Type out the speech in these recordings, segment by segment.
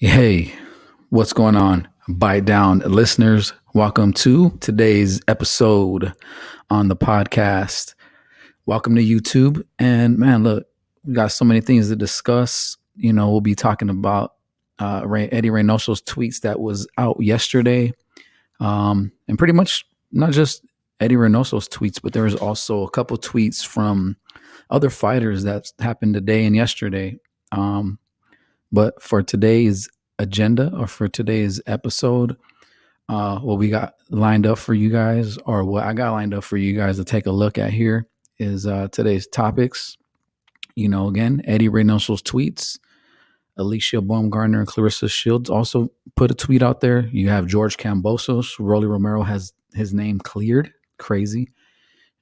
Hey, what's going on? Bite Down listeners, welcome to today's episode on the podcast. Welcome to YouTube. And man, look, we got so many things to discuss. We'll be talking about Eddie Reynoso's tweets that was out yesterday. And pretty much not just Eddie Reynoso's tweets, but there was also a couple tweets from other fighters that happened today and yesterday. But for today's agenda or for today's episode, what we got lined up for you guys, or what I got lined up for you guys to take a look at here, is today's topics. Again, Eddie Reynoso's tweets. Alicia Baumgartner and Clarissa Shields also put a tweet out there. You have George Kambosos. Rollie Romero has his name cleared. Crazy.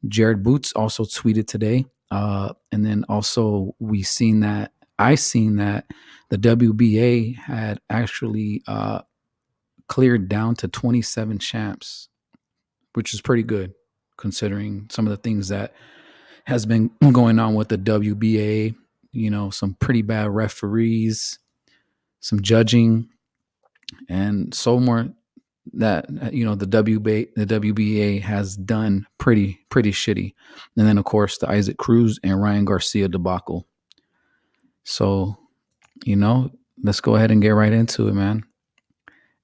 Jared Boots also tweeted today. And then also I seen that the WBA had actually cleared down to 27 champs, which is pretty good considering some of the things that has been going on with the WBA. Some pretty bad referees, some judging, and so more that the WBA has done pretty shitty. And then of course the Issac Cruz and Ryan Garcia debacle. So, let's go ahead and get right into it, man.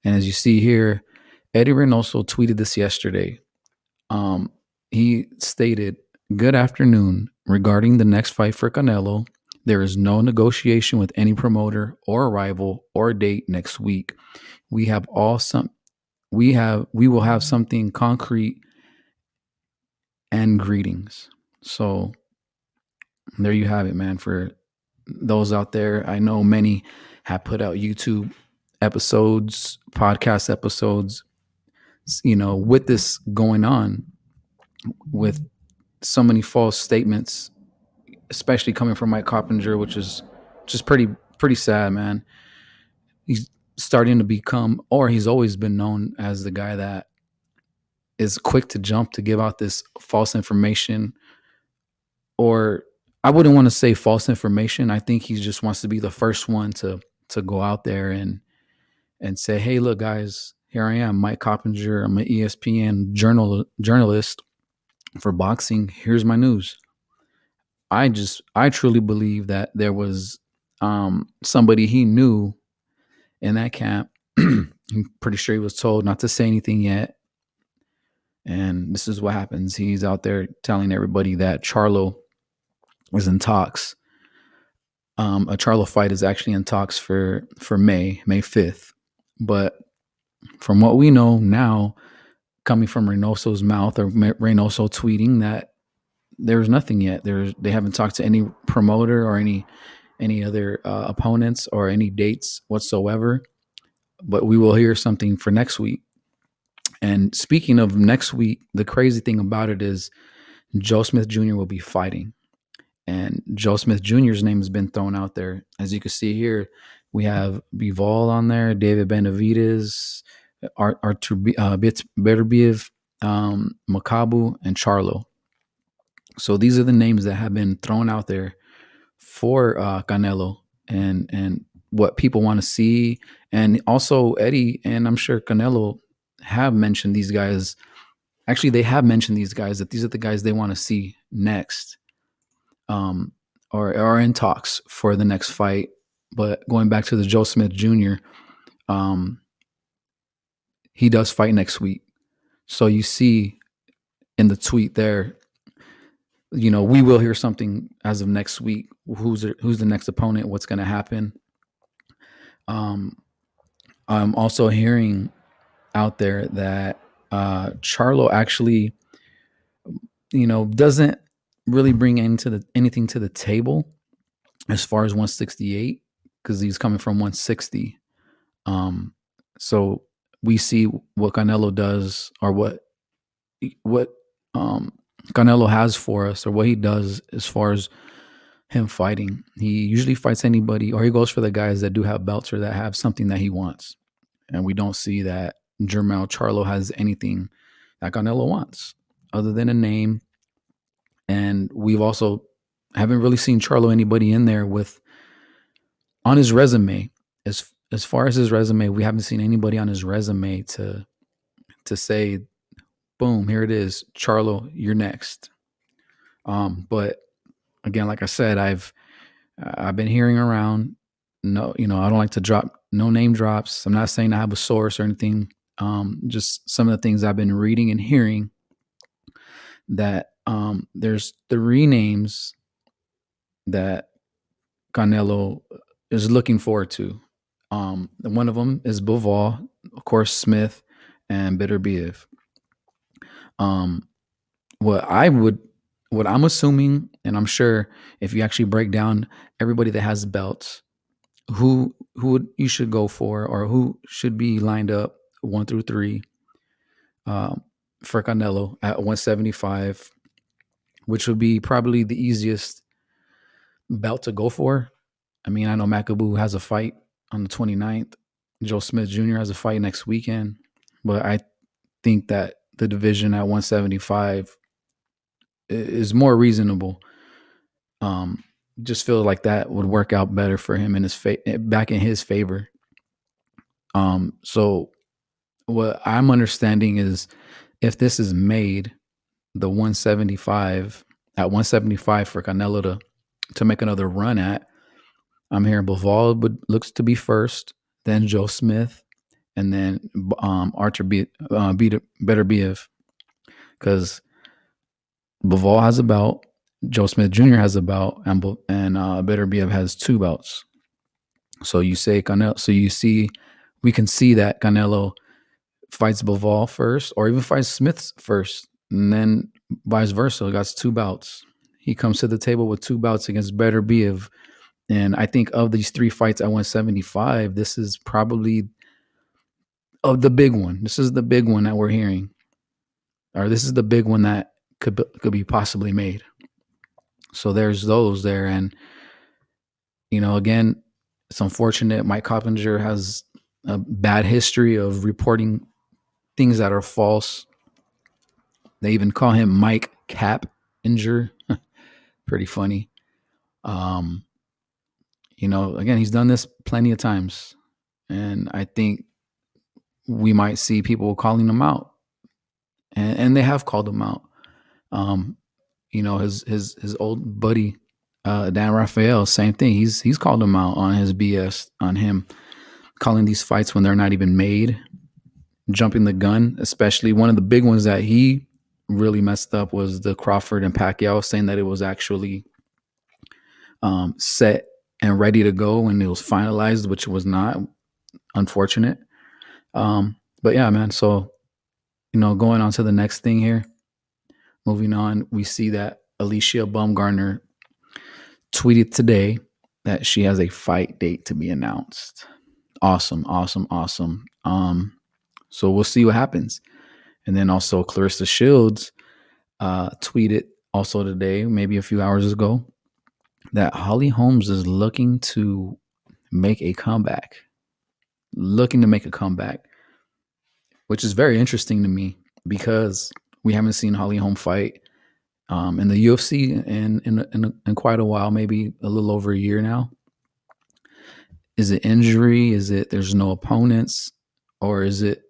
And as you see here, Eddie Reynoso tweeted this yesterday. He stated, "Good afternoon. Regarding the next fight for Canelo, there is no negotiation with any promoter or rival or date next week. We will have something concrete and greetings." So there you have it, man. For those out there, I know many have put out YouTube episodes, podcast episodes, with this going on, with so many false statements, especially coming from Mike Coppinger, which is just pretty sad, man. He's starting to become, or he's always been known as the guy that is quick to jump to give out this false information, or I wouldn't want to say false information. I think he just wants to be the first one to go out there and say, "Hey, look, guys, here I am, Mike Coppinger. I'm an ESPN journalist for boxing. Here's my news." I truly believe that there was somebody he knew in that camp. I'm pretty sure he was told not to say anything yet. And this is what happens. He's out there telling everybody that Charlo was in talks. A Charlo fight is actually in talks for May 5th. But from what we know now, coming from Reynoso's mouth, or Reynoso tweeting, that there's nothing yet. They haven't talked to any promoter or any other opponents or any dates whatsoever. But we will hear something for next week. And speaking of next week, the crazy thing about it is Joe Smith Jr. will be fighting. And Joe Smith Jr.'s name has been thrown out there. As you can see here, we have Bivol on there, David Benavidez, Artur Beterbiev, Makabu, and Charlo. So these are the names that have been thrown out there for Canelo and what people want to see. And also Eddie, and I'm sure Canelo, have mentioned these guys. Actually, they have mentioned these guys, that these are the guys they want to see next. Or in talks for the next fight. But going back to the Joe Smith Jr., he does fight next week. So you see in the tweet there, we will hear something as of next week. Who's the next opponent? What's going to happen? I'm also hearing out there that Charlo actually, doesn't really bring anything to the table as far as 168, because he's coming from 160. So we see what Canelo does, or what Canelo has for us, or what he does as far as him fighting. He usually fights anybody, or he goes for the guys that do have belts or that have something that he wants. And we don't see that Jermell Charlo has anything that Canelo wants other than a name. And we've also haven't really seen Charlo anybody in there with on his resume as far as his resume, we haven't seen anybody on his resume to say, boom, here it is, Charlo, you're next. But again, like I said, I've been hearing around. No, I don't like to drop no name drops. I'm not saying I have a source or anything. Just some of the things I've been reading and hearing, that there's 3 names that Canelo is looking forward to. One of them is Bivol, of course, Smith, and Beterbiev. Um, what I would, what I'm assuming, and I'm sure if you actually break down everybody that has belts, who would you should go for, or who should be lined up 1 through 3 um, for Canelo at 175, which would be probably the easiest belt to go for. I mean, I know Makabu has a fight on the 29th. Joe Smith Jr. has a fight next weekend, but I think that the division at 175 is more reasonable. Um, just feel like that would work out better for him in back in his favor. So what I'm understanding is, if this is made, the 175 at 175 for Canelo to make another run at, I'm hearing Bivol looks to be first, then Joe Smith, and then Archer Beterbiev, because Bivol has a belt, Joe Smith Jr. has a belt, and Beterbiev has 2 belts. So you say Canelo. So you see, we can see that Canelo fights Bivol first, or even fights Smith first, and then vice versa. He got 2 bouts. He comes to the table with 2 bouts against Beterbiev. And I think of these 3 fights at 175, this is probably of the big one. This is the big one that we're hearing, or this is the big one that could be possibly made. So there's those there, and again, it's unfortunate. Mike Coppinger has a bad history of reporting things that are false. They even call him Mike Cap-inger. Pretty funny. Again, he's done this plenty of times, and I think we might see people calling him out, and they have called him out. His old buddy Dan Rafael, same thing. He's called him out on his BS, on him calling these fights when they're not even made, jumping the gun. Especially one of the big ones that he really messed up was the Crawford and Pacquiao, saying that it was actually set and ready to go when it was finalized, which was not. Unfortunate. But yeah, man. So, going on to the next thing here. Moving on, we see that Alicia Baumgartner tweeted today that she has a fight date to be announced. Awesome. So we'll see what happens. And then also Clarissa Shields tweeted also today, maybe a few hours ago, that Holly Holmes is looking to make a comeback. Which is very interesting to me, because we haven't seen Holly Holm fight in the UFC in quite a while, maybe a little over a year now. Is it injury? Is it there's no opponents? Or is it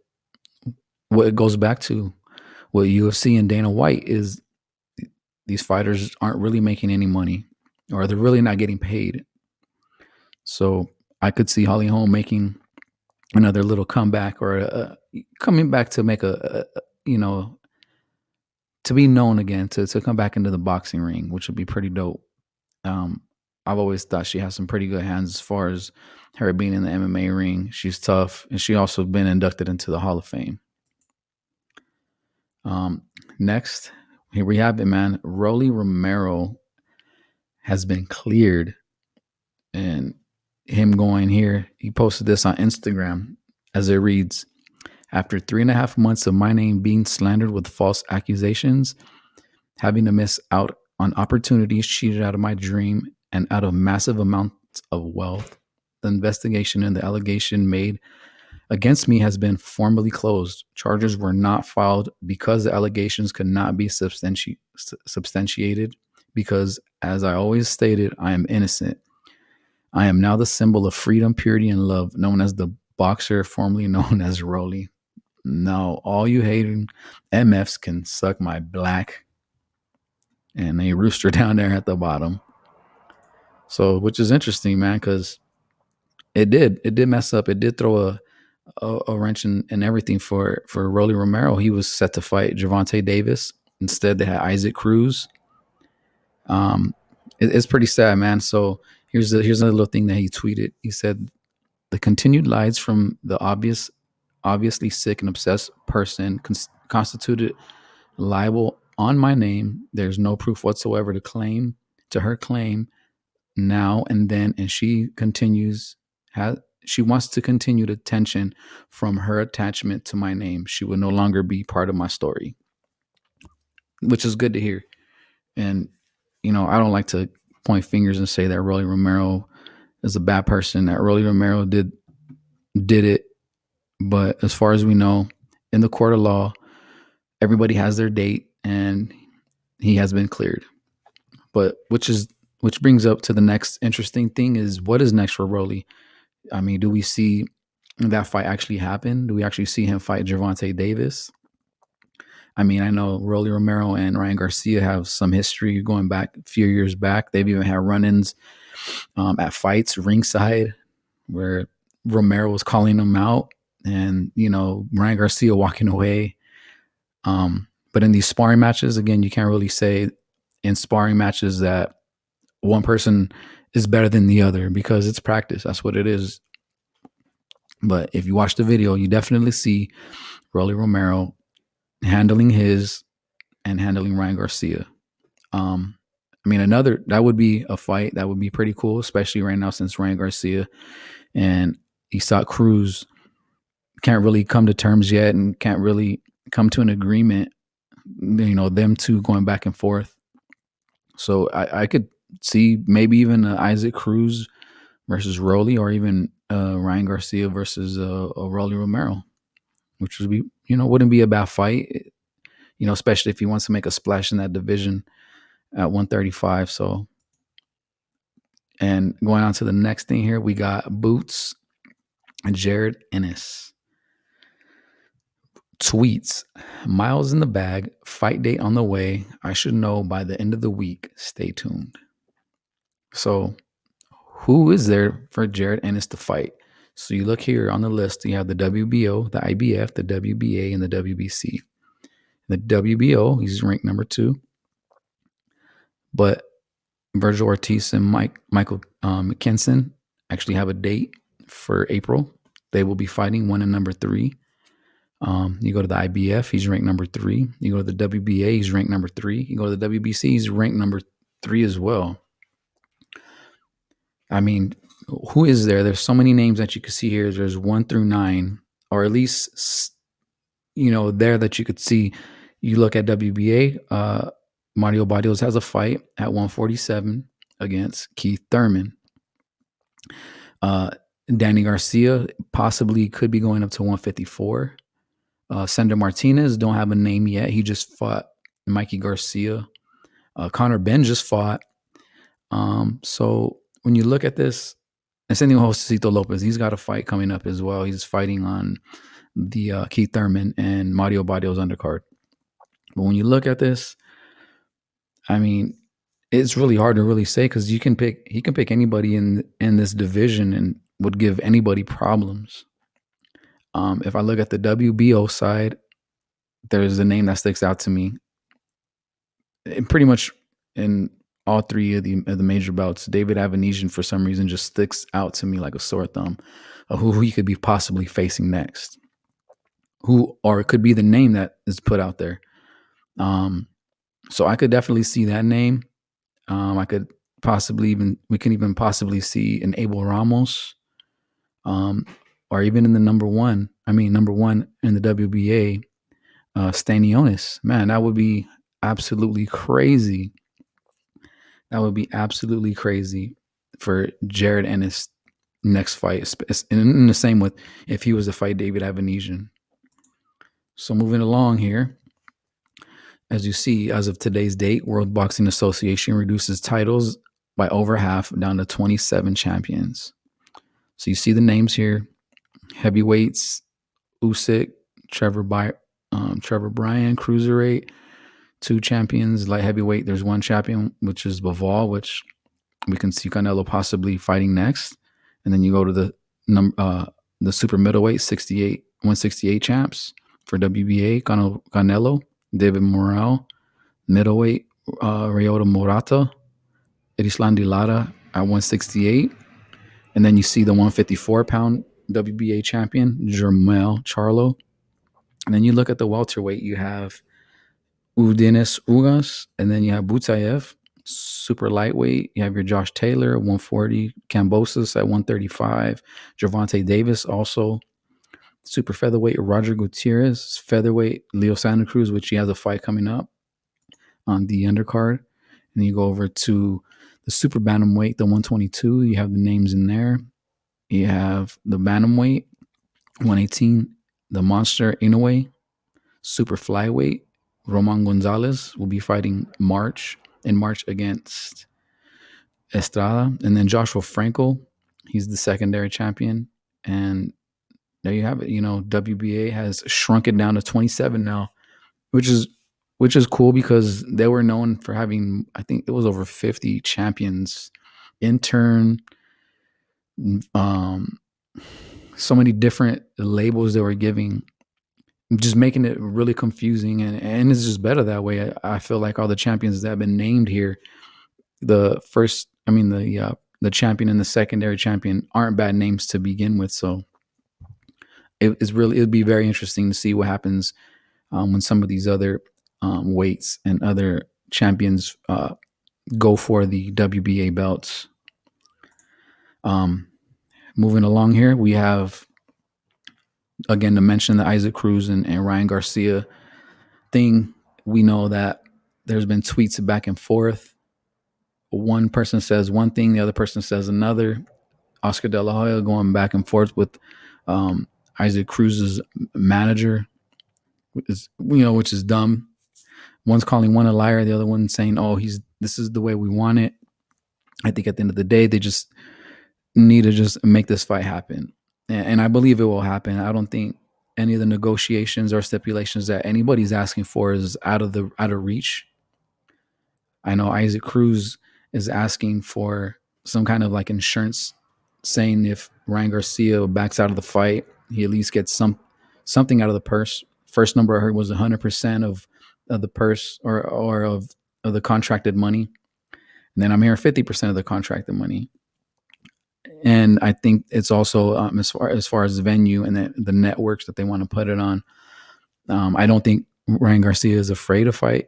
what it goes back to? What UFC and Dana White is, these fighters aren't really making any money, or they're really not getting paid. So I could see Holly Holm making another little comeback, or coming back to make to be known again, to come back into the boxing ring, which would be pretty dope. I've always thought she has some pretty good hands as far as her being in the MMA ring. She's tough, and she also been inducted into the Hall of Fame. Next, here we have it, man. Rollie Romero has been cleared, and him going here, he posted this on Instagram as it reads: after 3.5 months of my name being slandered with false accusations, having to miss out on opportunities cheated out of my dream, and out of massive amounts of wealth, the investigation and the allegation made against me has been formally closed. Charges were not filed because the allegations could not be substantiated, because, as I always stated, I am innocent. I am now the symbol of freedom, purity, and love, known as the boxer formerly known as Rollie. Now, all you hating MFs can suck my black, and a rooster down there at the bottom. So, which is interesting, man, because it did mess up. It did throw a wrench in everything for Rollie Romero. He was set to fight Gervonta Davis. Instead, they had Issac Cruz. Um, it's pretty sad, man. So here's another little thing that he tweeted. He said the continued lies from the obviously sick and obsessed person constituted libel on my name. There's no proof whatsoever to her claim now and then, and she wants to continue the tension from her attachment to my name. She will no longer be part of my story, which is good to hear. And I don't like to point fingers and say that Rollie Romero is a bad person. That Rollie Romero did it, but as far as we know, in the court of law, everybody has their date, and he has been cleared. But which brings up to the next interesting thing is what is next for Rollie? I mean, do we see that fight actually happen? Do we actually see him fight Gervonta Davis? I mean, I know Rollie Romero and Ryan Garcia have some history going back a few years back. They've even had run-ins at fights ringside where Romero was calling them out, and Ryan Garcia walking away. But in these sparring matches, again, you can't really say in sparring matches that one person is better than the other because it's practice. That's what it is. But if you watch the video, you definitely see Rollie Romero handling his and handling Ryan Garcia. I mean, that would be a fight that would be pretty cool, especially right now since Ryan Garcia and Issac Cruz can't really come to terms yet and can't really come to an agreement. Them two going back and forth. So I could see maybe even Issac Cruz versus Rollie, or even Ryan Garcia versus Rollie Romero, which would be wouldn't be a bad fight. Especially if he wants to make a splash in that division at 135. So, and going on to the next thing here, we got Boots and Jared Ennis. Tweets, miles in the bag, fight date on the way. I should know by the end of the week. Stay tuned. So, who is there for Jared Ennis to fight? So you look here on the list, you have the WBO, the IBF, the WBA, and the WBC. The WBO, he's ranked number 2. But Virgil Ortiz and Michael McKinson actually have a date for April. They will be fighting one and number 3. You go to the IBF, he's ranked number 3. You go to the WBA, he's ranked number 3. You go to the WBC, he's ranked number 3 as well. I mean, who is there? There's so many names that you can see here. There's 1 through 9, or at least, there that you could see. You look at WBA, Mario Barrios has a fight at 147 against Keith Thurman. Danny Garcia possibly could be going up to 154. Sender Martinez, don't have a name yet. He just fought Mikey Garcia. Conor Benn just fought. So when you look at this, and same thing with Josecito Lopez, he's got a fight coming up as well. He's fighting on the Keith Thurman and Mario Barrios undercard. But when you look at this, I mean, it's really hard to really say because he can pick anybody in this division and would give anybody problems. If I look at the WBO side, there's a name that sticks out to me. And pretty much in all 3 of the major bouts, David Avanesian for some reason just sticks out to me like a sore thumb of who he could be possibly facing next. Or it could be the name that is put out there. So I could definitely see that name. I could we can even possibly see an Abel Ramos, or even in the number one in the WBA, Stanionis. Man, that would be absolutely crazy. That would be absolutely crazy for Jared Ennis' next fight. In the same with if he was to fight David Avanesian. So moving along here, as you see, as of today's date, World Boxing Association reduces titles by over half, down to 27 champions. So you see the names here: heavyweights, Usyk, Trevor Bryan, cruiserweight, 2 champions. Light heavyweight, there's 1 champion, which is Bivol, which we can see Canelo possibly fighting next. And then you go to the super middleweight, 168 champs for WBA, Canelo, David Morrell, middleweight, Ryota Morata, Erislandy Lara at 168. And then you see the 154-pound WBA champion, Jermel Charlo. And then you look at the welterweight, you have Udenis Ugas, and then you have Butayev, super lightweight. You have your Josh Taylor, 140, Kambosos at 135, Gervonta Davis also, super featherweight, Roger Gutierrez, featherweight, Leo Santa Cruz, which he has a fight coming up on the undercard. And you go over to the super bantamweight, the 122. You have the names in there. You have the bantamweight, 118, the monster Inoue. Super flyweight, Roman Gonzalez will be fighting in March against Estrada. And then Joshua Franco, he's the secondary champion. And there you have it. WBA has shrunk it down to 27 now, which is cool because they were known for having, I think it was over 50 champions, intern, so many different labels they were giving, just making it really confusing. And it's just better that way. I feel like all the champions that have been named here, the champion and the secondary champion aren't bad names to begin with. So it'd be very interesting to see what happens when some of these other weights and other champions go for the WBA belts. Moving along here, we have, again, to mention the Issac Cruz and Ryan Garcia thing. We know that there's been tweets back and forth. One person says one thing, the other person says another. Oscar De La Hoya going back and forth with Issac Cruz's manager, which is dumb. One's calling one a liar, the other one saying, "Oh, this is the way we want it." I think at the end of the day, they just need to just make this fight happen, and I believe it will happen. I don't think any of the negotiations or stipulations that anybody's asking for is out of reach. I know Issac Cruz is asking for some kind of like insurance, saying if Ryan Garcia backs out of the fight, he at least gets something out of the purse. First number I heard was 100% of the purse or of the contracted money, and then I'm hearing 50% of the contracted money. And I think it's also as far as the venue and the networks that they want to put it on. I don't think Ryan Garcia is afraid to fight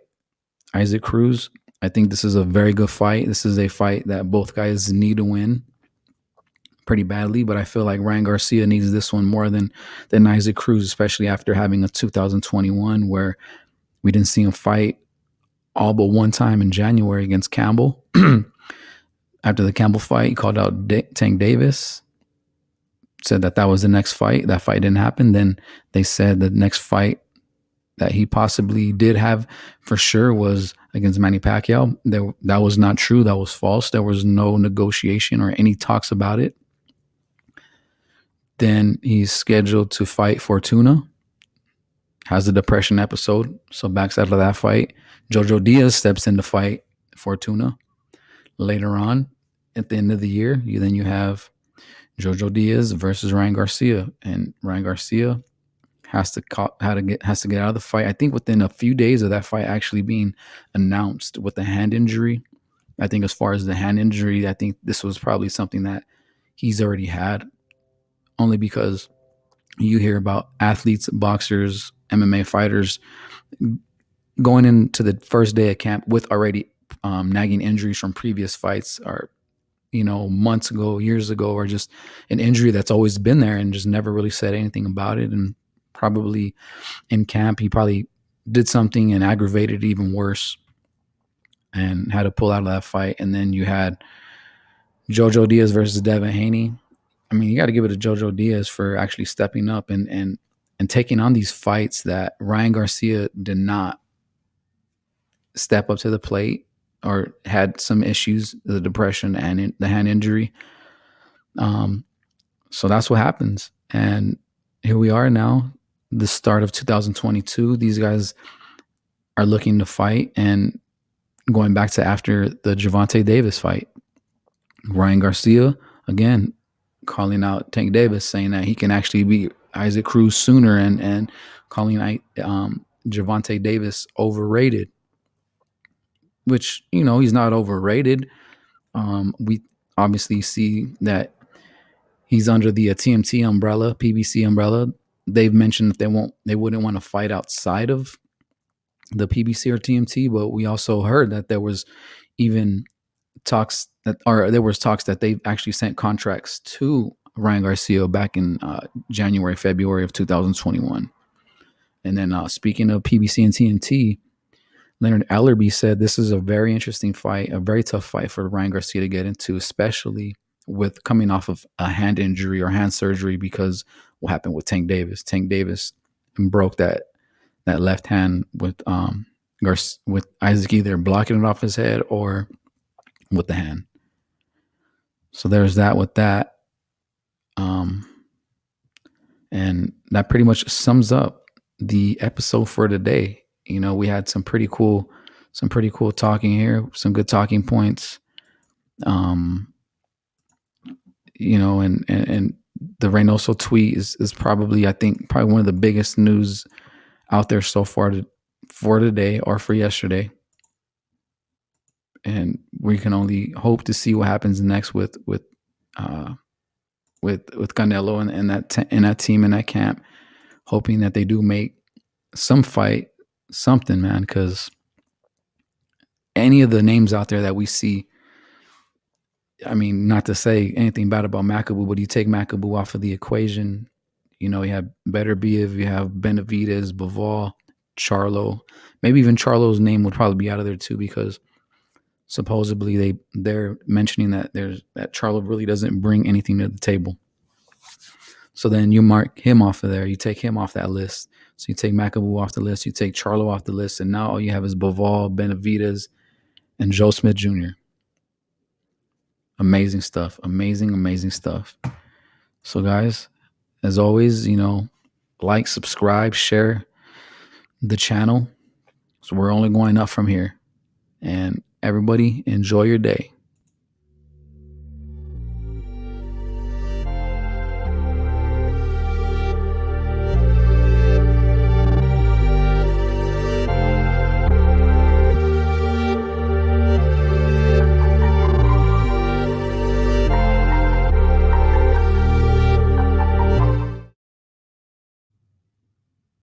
Issac Cruz. I think this is a very good fight. This is a fight that both guys need to win pretty badly, but I feel like Ryan Garcia needs this one more than Issac Cruz, especially after having a 2021 where we didn't see him fight all but one time in January against Campbell. After the Campbell fight, he called out Tank Davis, said that was the next fight. That fight didn't happen. Then they said the next fight that he possibly did have for sure was against Manny Pacquiao. That was not true. That was false. There was no negotiation or any talks about it. Then he's scheduled to fight Fortuna. Has a depression episode, so backs out of that fight. Jojo Diaz steps in to fight Fortuna. Later on, at the end of the year, you have Jojo Diaz versus Ryan Garcia, and Ryan Garcia has to get out of the fight. I think within a few days of that fight actually being announced with the hand injury. I think as far as the hand injury, I think this was probably something that he's already had, only because you hear about athletes, boxers, MMA fighters going into the first day of camp with already nagging injuries from previous fights, or months ago, years ago, or just an injury that's always been there and just never really said anything about it. And probably in camp, he probably did something and aggravated it even worse and had to pull out of that fight. And then you had Jojo Diaz versus Devin Haney. I mean, you got to give it to Jojo Diaz for actually stepping up and taking on these fights that Ryan Garcia did not step up to the plate or had some issues, the depression and the hand injury. So that's what happens. And here we are now, the start of 2022. These guys are looking to fight, and going back to after the Gervonta Davis fight, Ryan Garcia again calling out Tank Davis, saying that he can actually beat Issac Cruz sooner, and calling Gervonta Davis overrated, which, you know, he's not overrated. We obviously see that he's under the TMT umbrella, PBC umbrella. They've mentioned that they wouldn't want to fight outside of the PBC or TMT, but we also heard that there was even there was talks that they've actually sent contracts to Ryan Garcia back in January, February of 2021. And then speaking of PBC and TMT, Leonard Ellerby said this is a very interesting fight, a very tough fight for Ryan Garcia to get into, especially with coming off of a hand injury or hand surgery, because what happened with Tank Davis? Tank Davis broke that left hand with with Isaac either blocking it off his head or with the hand. So there's that with that. And that pretty much sums up the episode for today. You know, we had some pretty cool talking here, some good talking points. You know, and the Reynoso tweet is probably, I think, probably one of the biggest news out there so far for today or for yesterday. And we can only hope to see what happens next with Canelo and that team and that camp, hoping that they do make some fight something, man, because any of the names out there that we see, I mean, not to say anything bad about Makabu, but you take Makabu off of the equation, you know, you have Beterbiev, you have Benavidez, Bivol, Charlo. Maybe even Charlo's name would probably be out of there too, because supposedly they're mentioning that Charlo really doesn't bring anything to the table. So then you mark him off of there. You take him off that list. So you take Makabu off the list. You take Charlo off the list. And now all you have is Bivol, Benavidez, and Joe Smith Jr. Amazing stuff. Amazing stuff. So guys, as always, you know, like, subscribe, share the channel. So we're only going up from here. And everybody, enjoy your day.